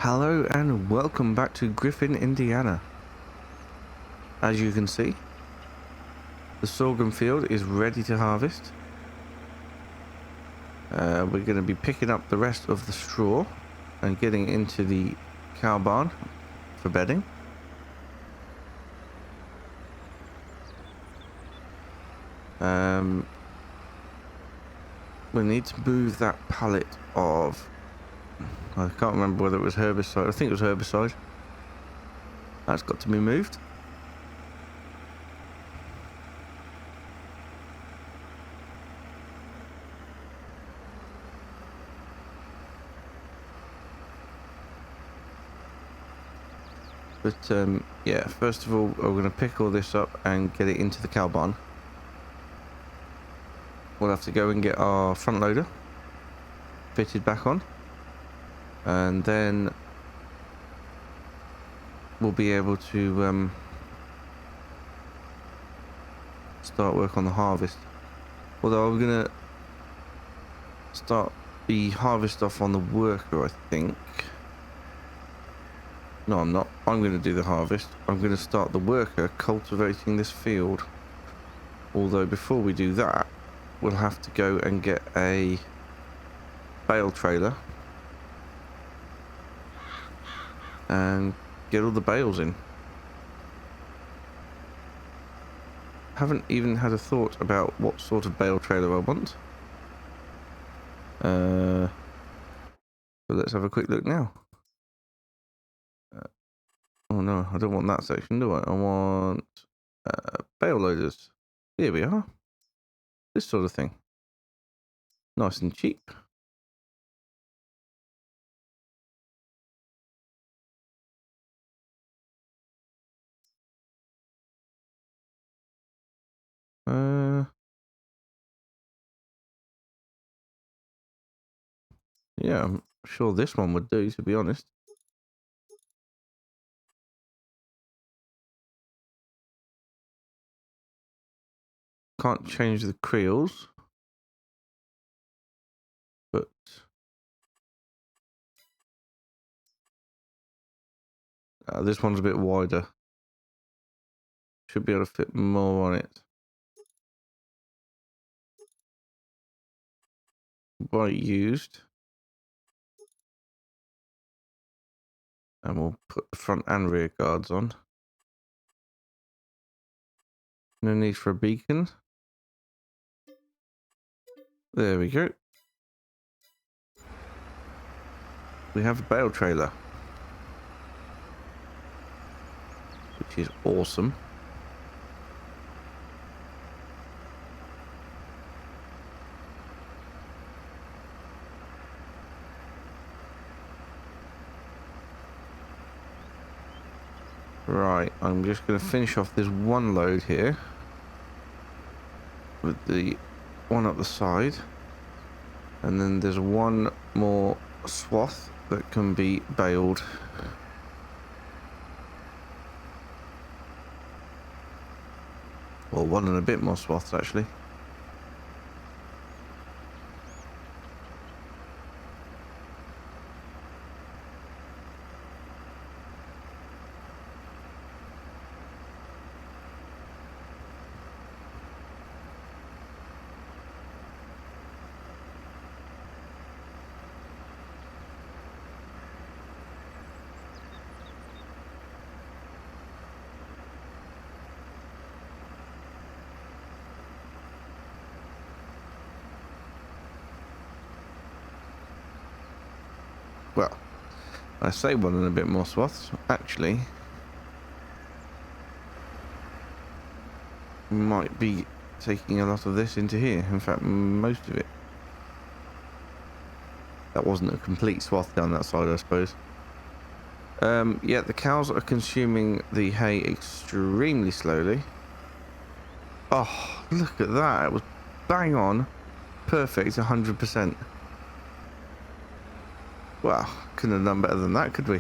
Hello and welcome back to Griffin, Indiana. As you can see, the sorghum field is ready to harvest. We're going to be picking up the rest of the straw and getting into the cow barn for bedding. We need to move that pallet of, I can't remember whether it was herbicide. I think it was herbicide. That's got to be moved. But yeah, first of all, we're going to pick all this up and get it into the cow barn. We'll have to go and get our front loader fitted back on, and then we'll be able to start work on the harvest. Although I'm going to start the harvest off on the worker, I think. No, I'm not. I'm going to do the harvest. I'm going to start the worker cultivating this field. Although before we do that, we'll have to go and get a bale trailer and get all the bales in. Haven't even had a thought about what sort of bale trailer I want. So let's have a quick look now. Oh no, I don't want that section, do I? I want bale loaders. Here we are. This sort of thing. Nice and cheap. Yeah, I'm sure this one would do, to be honest. Can't change the creels, but this one's a bit wider. Should be able to fit more on it. Buy it used. And we'll put the front and rear guards on. No need for a beacon. There we go. We have a bale trailer, which is awesome. Right, I'm just going to finish off this one load here with the one up the side, and then there's one more swath that can be baled. Well, one and a bit more swaths actually. Well, I say one and a bit more swaths. Actually, we might be taking a lot of this into here. In fact, most of it. That wasn't a complete swath down that side, I suppose. Yeah, the cows are consuming the hay extremely slowly. Oh, look at that. It was bang on. Perfect, 100%. Well, couldn't have done better than that, could we?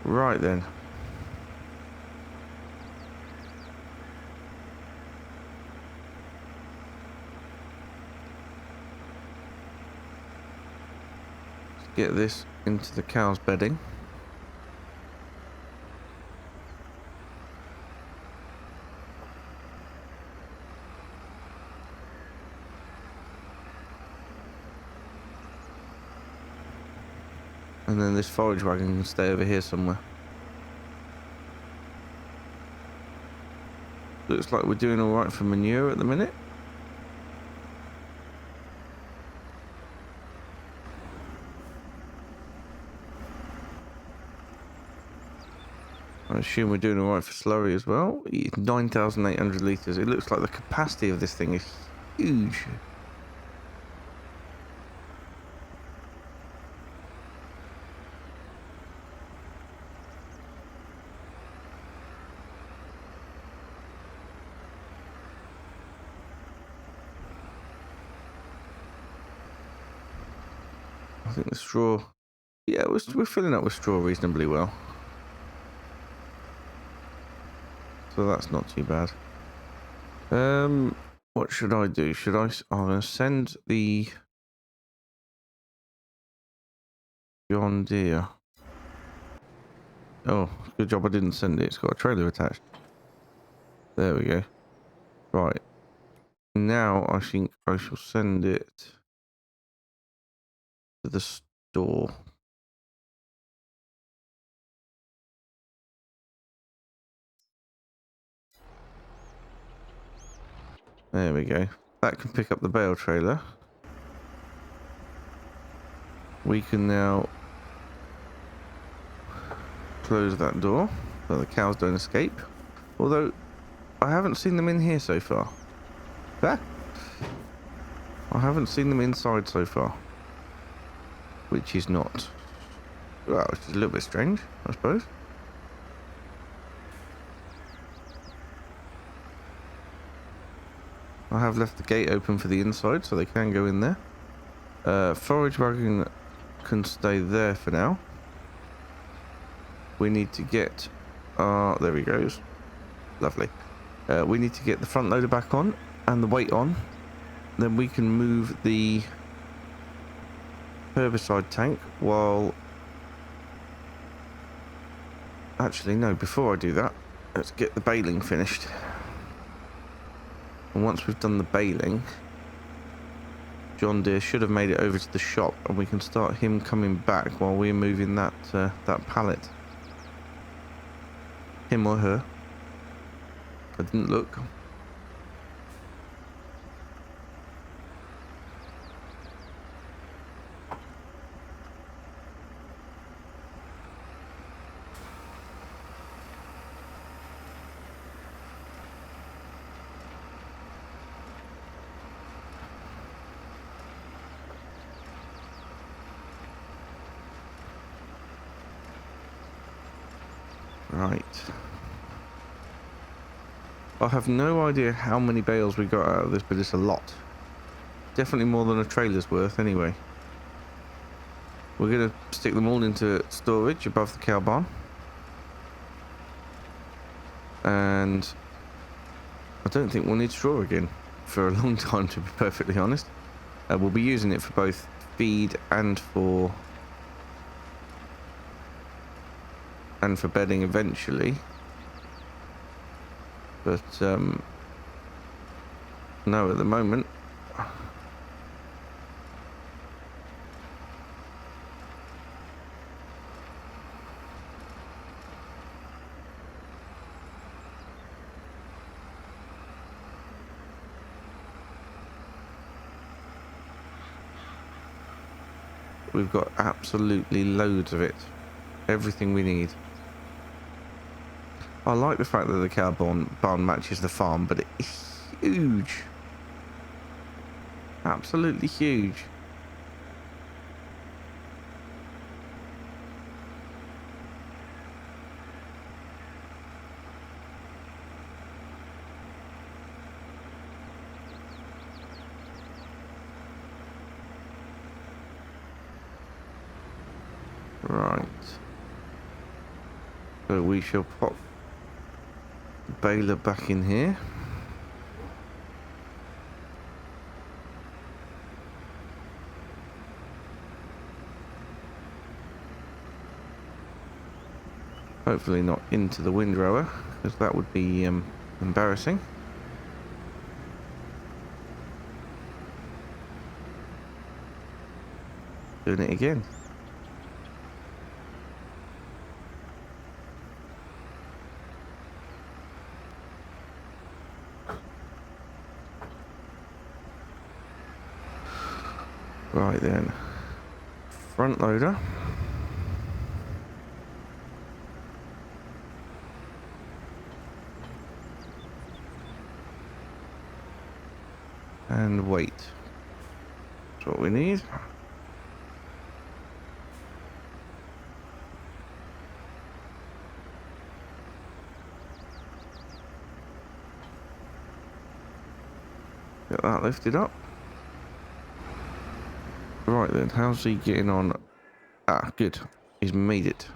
Right then. Let's get this into the cow's bedding. And then this forage wagon can stay over here somewhere. Looks like we're doing alright for manure at the minute. I assume we're doing alright for slurry as well. 9,800 litres. It looks like the capacity of this thing is huge. I think the straw... Yeah, we're filling up with straw reasonably well. So that's not too bad. What should I do? I'm going to send the John Deere. Oh, good job I didn't send it. It's got a trailer attached. There we go. Right. Now I think I shall send it to the store. There we go. That can pick up the bale trailer. We can now close that door so the cows don't escape. Although I haven't seen them in here so far. Ah! I haven't seen them inside so far. Which is not... Well, it's a little bit strange, I suppose. I have left the gate open for the inside so they can go in there. Forage wagon can stay there for now. We need to get... there he goes. Lovely. We need to get the front loader back on and the weight on. Then we can move the herbicide tank while... Actually, no, before I do that, let's get the baling finished. And once we've done the baling, John Deere should have made it over to the shop and we can start him coming back while we're moving that that pallet. Him or her. I didn't look. Right. I have no idea how many bales we got out of this, but it's a lot. Definitely more than a trailer's worth anyway. We're going to stick them all into storage above the cow barn. And I don't think we'll need straw again for a long time, to be perfectly honest. We'll be using it for both feed and for bedding eventually. But no, at the moment we've got absolutely loads of it. Everything we need. I like the fact that the cow barn matches the farm, but it's huge. Absolutely huge. Right. So we shall pop the baler back in here. Hopefully not into the windrower, because that would be embarrassing. Doing it again. Right then. Front loader. And weight. That's what we need. Get that lifted up. Right then, how's he getting on? Ah, good. He's made it.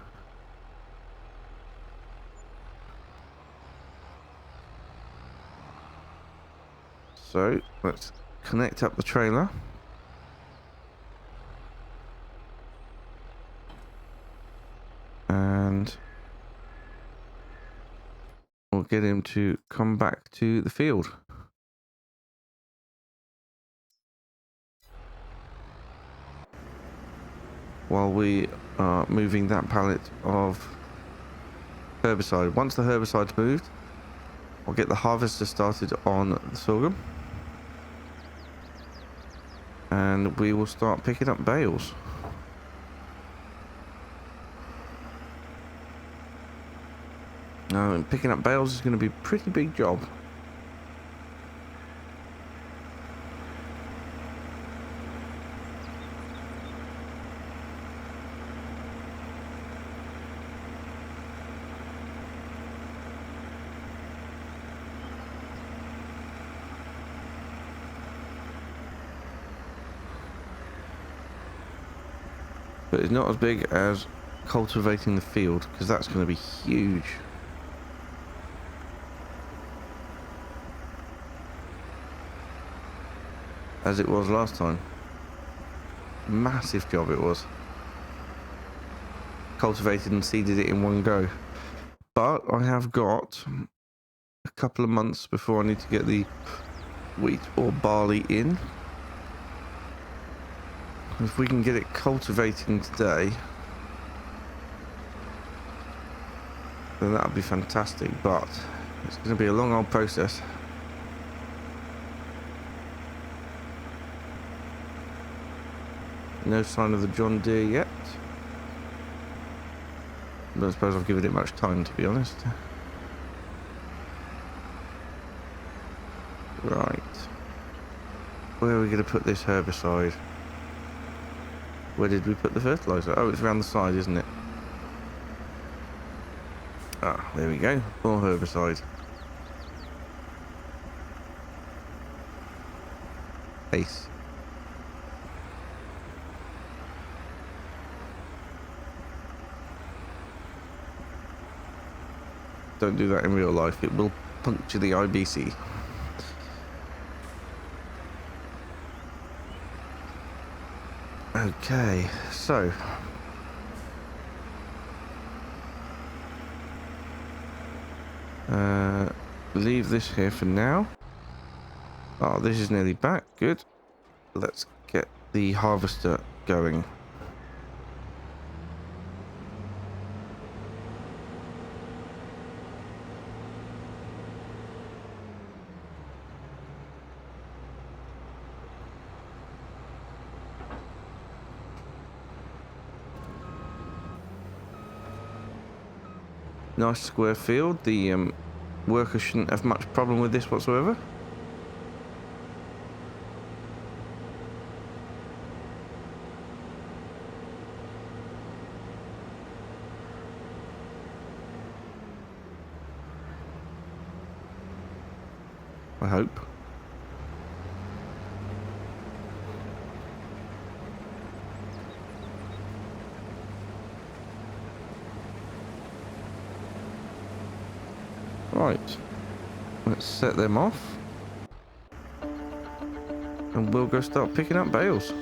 So, let's connect up the trailer. And we'll get him to come back to the field. While we are moving that pallet of herbicide. Once the herbicide's moved, I'll get the harvester started on the sorghum. And we will start picking up bales. Now, picking up bales is going to be a pretty big job. But it's not as big as cultivating the field, because that's going to be huge. As it was last time. Massive job it was. Cultivated and seeded it in one go. But I have got a couple of months before I need to get the wheat or barley in. If we can get it cultivating today, then that would be fantastic, but it's going to be a long old process. No sign of the John Deere yet. I don't suppose I've given it much time, to be honest. Right. Where are we going to put this herbicide? Where did we put the fertilizer? Oh, it's around the side, isn't it? Ah, there we go. More herbicide. Ace. Don't do that in real life. It will puncture the IBC. Okay, so leave this here for now. Oh, this is nearly back. Good. Let's get the harvester going. Nice square field. The workers shouldn't have much problem with this whatsoever. I hope. Right, let's set them off and we'll go start picking up bales.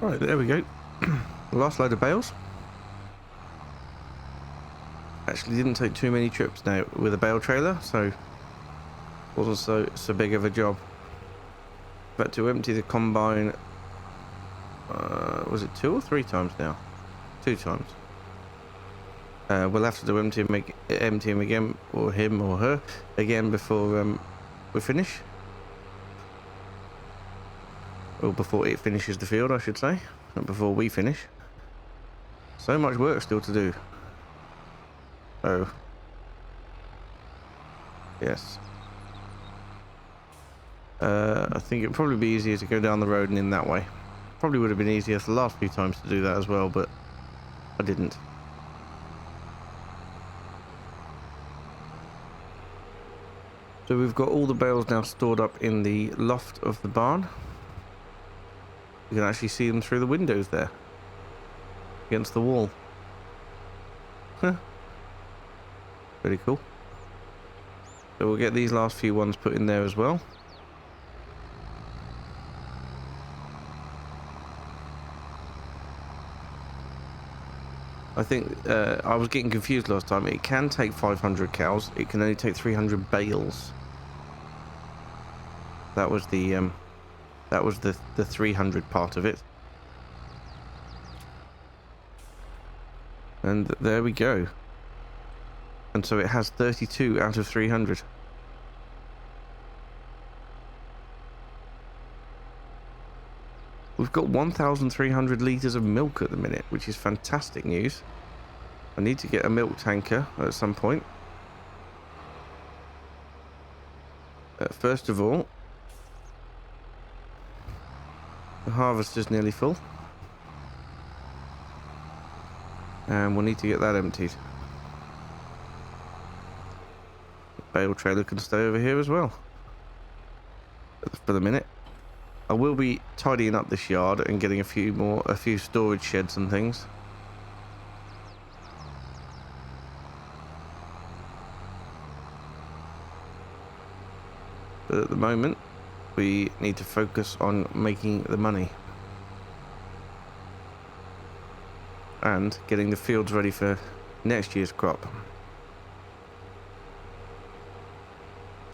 Right, there we go. Last load of bales. Actually didn't take too many trips now with a bale trailer, so wasn't so big of a job. But to empty the combine, was it 2 or 3 times now? 2 times. We'll have to do empty him again, or him or her again before we finish. Or before it finishes the field, I should say. Not before we finish. So much work still to do. Oh. Yes. I think it'd probably be easier to go down the road and in that way. Probably would have been easier the last few times to do that as well, but I didn't. So we've got all the bales now stored up in the loft of the barn. You can actually see them through the windows there. Against the wall. Huh. Pretty cool. So we'll get these last few ones put in there as well. I think I was getting confused last time. It can take 500 cows. It can only take 300 bales. That was the 300 part of it. And there we go. And so it has 32 out of 300. We've got 1,300 litres of milk at the minute, which is fantastic news. I need to get a milk tanker at some point. First of all, the harvester's nearly full. And we'll need to get that emptied. The bale trailer can stay over here as well. For the minute. I will be tidying up this yard and getting a few storage sheds and things. But at the moment, we need to focus on making the money. And getting the fields ready for next year's crop.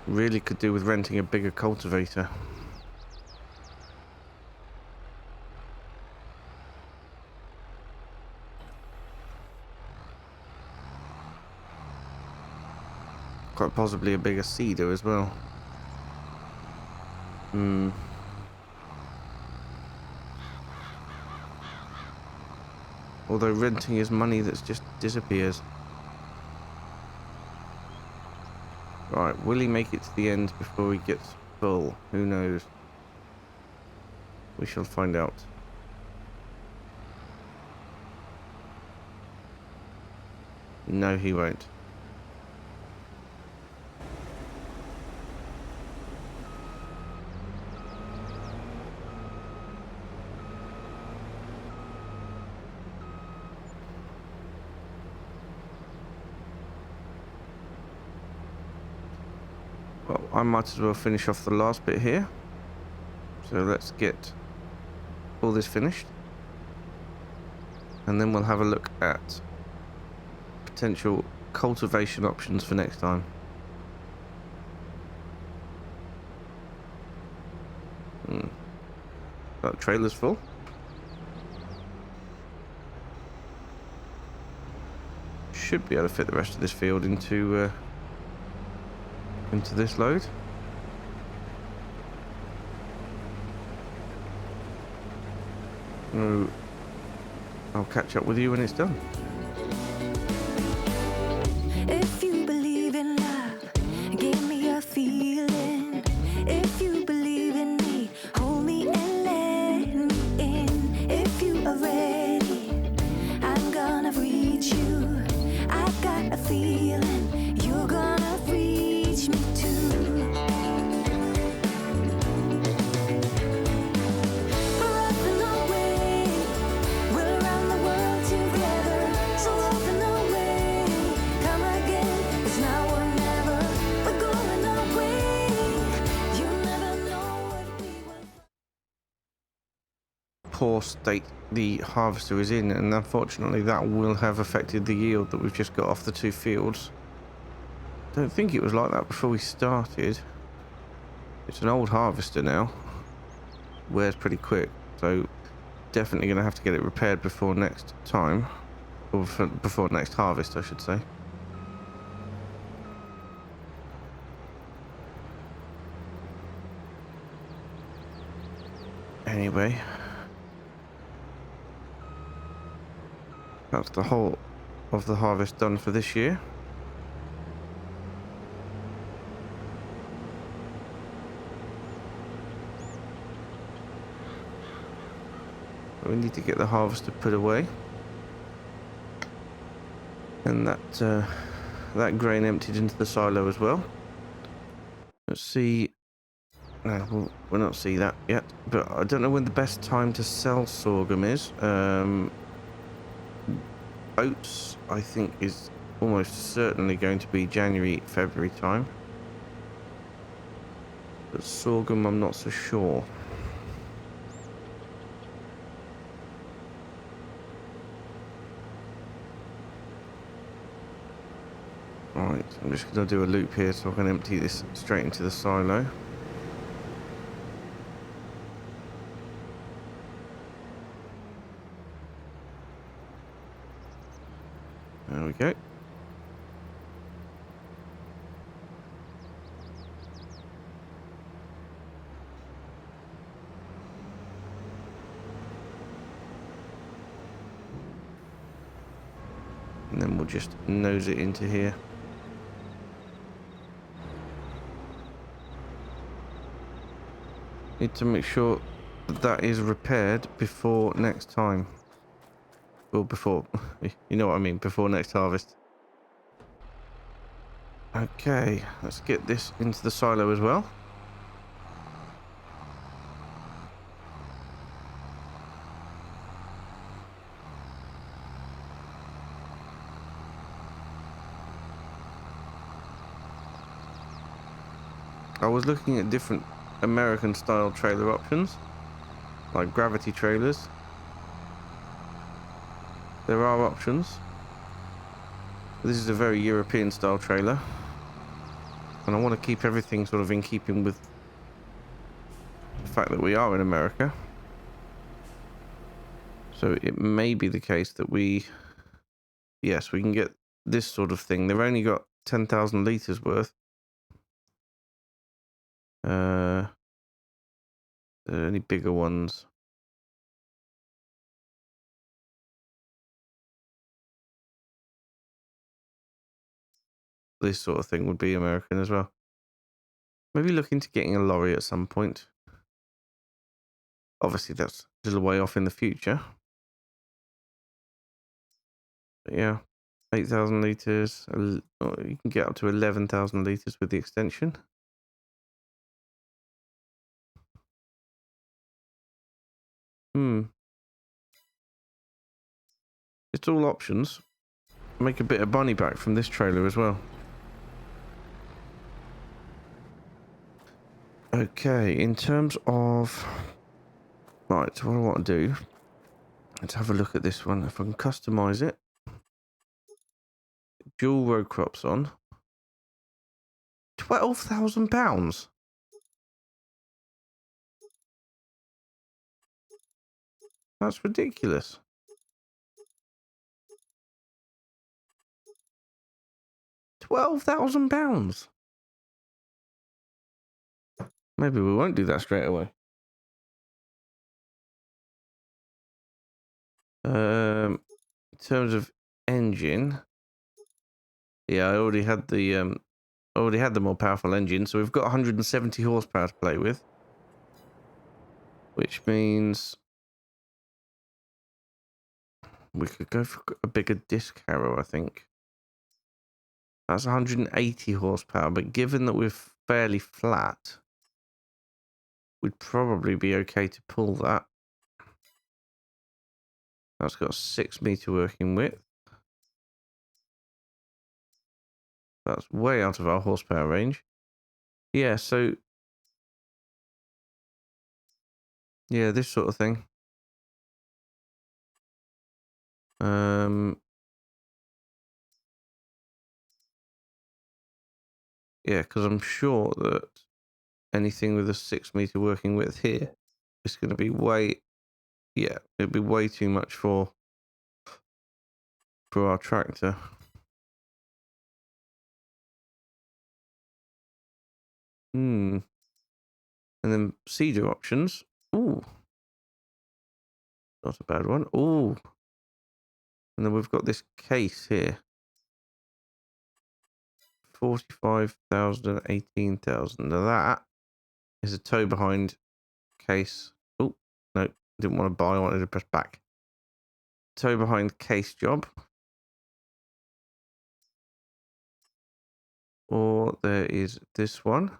Really could do with renting a bigger cultivator. Quite possibly a bigger seeder as well. Although renting is money that just disappears. Right, will he make it to the end before he gets full? Who knows? We shall find out. No, he won't. Well, I might as well finish off the last bit here. So let's get all this finished. And then we'll have a look at potential cultivation options for next time. That trailer's full. Should be able to fit the rest of this field into this load. Oh, I'll catch up with you when it's done. If you believe in love, give me a feeling. If you believe in me, hold me and let me in. If you are ready, I'm gonna reach you. I've got a feeling you're gonna reach me too. We're up and away, we're around the world together. poor state the harvester is in, and unfortunately that will have affected the yield that we've just got off the 2 fields. Don't think it was like that before we started. It's an old harvester now. Wears pretty quick, so definitely going to have to get it repaired before next time, or before next harvest, I should say. Anyway, that's the whole of the harvest done for this year. We need to get the harvester put away, and that grain emptied into the silo as well. Let's see. No, we'll not see that yet, but I don't know when the best time to sell sorghum is. Oats, I think, is almost certainly going to be January, February time. But sorghum, I'm not so sure. Right, I'm just going to do a loop here so I can empty this straight into the silo. There we go. And then we'll just nose it into here. Need to make sure that is repaired before next time. Well, before, you know what I mean, before next harvest. Okay, let's get this into the silo as well. I was looking at different American style trailer options, like gravity trailers. There are options. This is a very European style trailer, and I want to keep everything sort of in keeping with the fact that we are in America. So it may be the case that yes, we can get this sort of thing. They've only got 10,000 litres worth. There are any bigger ones? This sort of thing would be American as well. Maybe look into getting a lorry at some point. Obviously, that's a little way off in the future. But yeah, 8,000 litres. You can get up to 11,000 litres with the extension. It's all options. Make a bit of money back from this trailer as well. Okay, in terms of... Right, so what I want to do... Let's have a look at this one. If I can customise it. Dual row crops on. £12,000. That's ridiculous. £12,000. Maybe we won't do that straight away. In terms of engine, yeah, I already had the more powerful engine, so we've got 170 horsepower to play with, which means we could go for a bigger disc harrow, I think. That's 180 horsepower, but given that we're fairly flat, we'd probably be okay to pull that. That's got a 6 meter working width. That's way out of our horsepower range. Yeah, so... yeah, this sort of thing. Yeah, because I'm sure that anything with a 6 meter working width here is going to be yeah, it'd be way too much for our tractor. And then cedar options. Ooh, not a bad one. Ooh, and then we've got this case here. 45,000 and 18,000. Now that is a tow behind case. Oh, no, didn't want to buy. I wanted to press back. Tow behind case job. Or there is this one.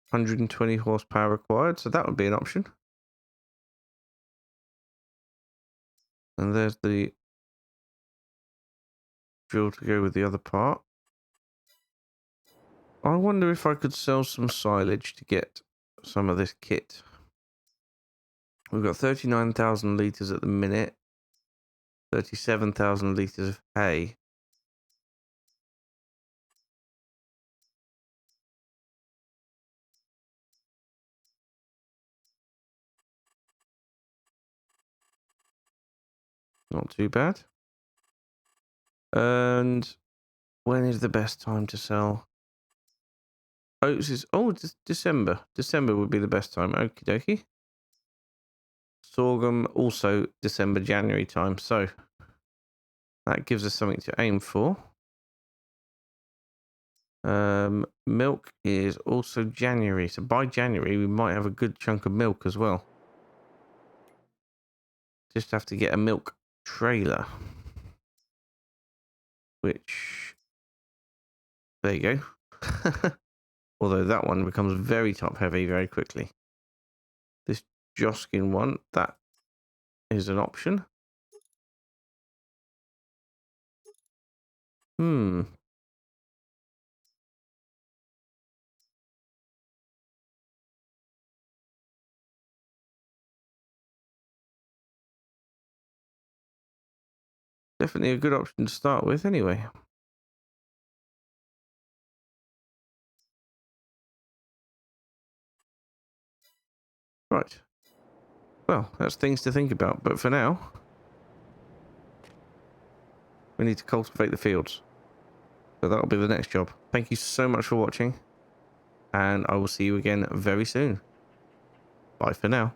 120 horsepower required. So that would be an option. And there's the drill to go with the other part. I wonder if I could sell some silage to get some of this kit. We've got 39,000 litres at the minute. 37,000 litres of hay. Not too bad. And when is the best time to sell? Oats is... Oh, December. December would be the best time. Okie dokie. Sorghum also December, January time. So that gives us something to aim for. Milk is also January. So by January, we might have a good chunk of milk as well. Just have to get a milk trailer. Which... There you go. Although that one becomes very top heavy very quickly. This Joskin one, that is an option. Definitely a good option to start with anyway. Right. Well, that's things to think about. But for now, we need to cultivate the fields. So that'll be the next job. Thank you so much for watching. And I will see you again very soon. Bye for now.